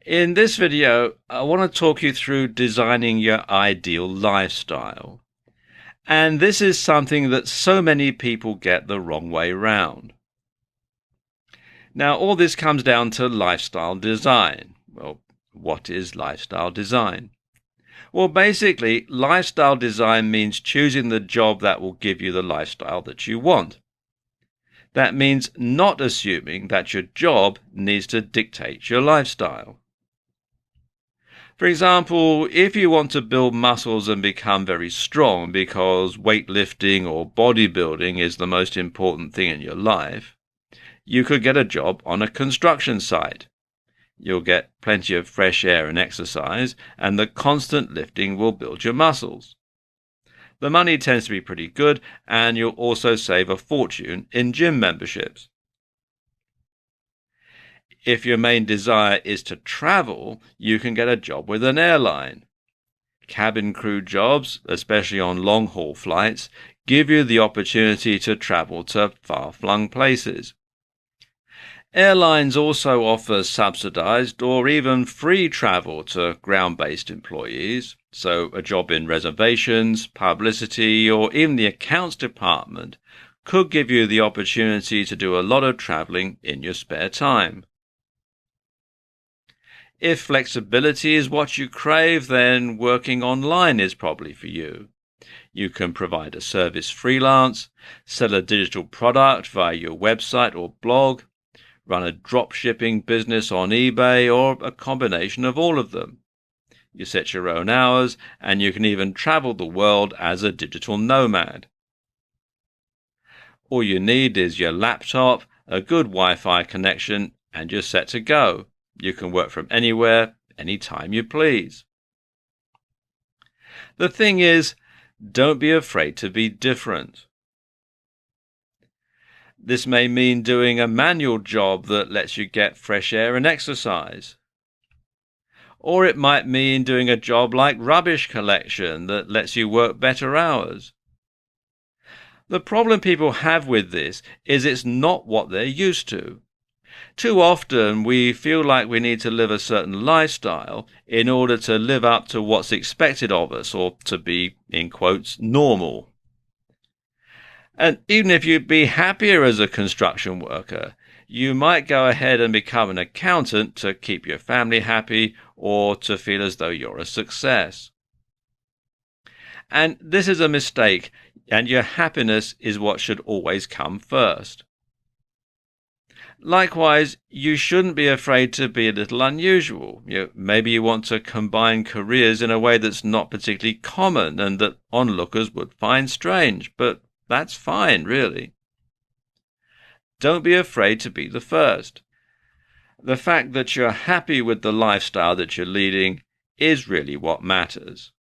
In this video, I want to talk you through designing your ideal lifestyle. And this is something that so many people get the wrong way round. Now, all this comes down to lifestyle design. Well, what is lifestyle design? Well, basically, lifestyle design means choosing the job that will give you the lifestyle that you want. That means not assuming that your job needs to dictate your lifestyle. For example, if you want to build muscles and become very strong because weightlifting or bodybuilding is the most important thing in your life, you could get a job on a construction site. You'll get plenty of fresh air and exercise, and the constant lifting will build your muscles. The money tends to be pretty good, and you'll also save a fortune in gym memberships. If your main desire is to travel, you can get a job with an airline. Cabin crew jobs, especially on long-haul flights, give you the opportunity to travel to far-flung places. Airlines also offer subsidized or even free travel to ground-based employees, so a job in reservations, publicity, or even the accounts department could give you the opportunity to do a lot of traveling in your spare time. If flexibility is what you crave, then working online is probably for you. You can provide a service freelance, sell a digital product via your website or blog, run a drop-shipping business on eBay, or a combination of all of them. You set your own hours, and you can even travel the world as a digital nomad. All you need is your laptop, a good Wi-Fi connection, and you're set to go. You can work from anywhere, anytime you please. The thing is, don't be afraid to be different. This may mean doing a manual job that lets you get fresh air and exercise. Or it might mean doing a job like rubbish collection that lets you work better hours. The problem people have with this is it's not what they're used to. Too often we feel like we need to live a certain lifestyle in order to live up to what's expected of us, or to be, in quotes, normal. And even if you'd be happier as a construction worker, you might go ahead and become an accountant to keep your family happy or to feel as though you're a success. And this is a mistake, and your happiness is what should always come first. Likewise, you shouldn't be afraid to be a little unusual. Maybe you want to combine careers in a way that's not particularly common and that onlookers would find strange, but that's fine, really. Don't be afraid to be the first. The fact that you're happy with the lifestyle that you're leading is really what matters.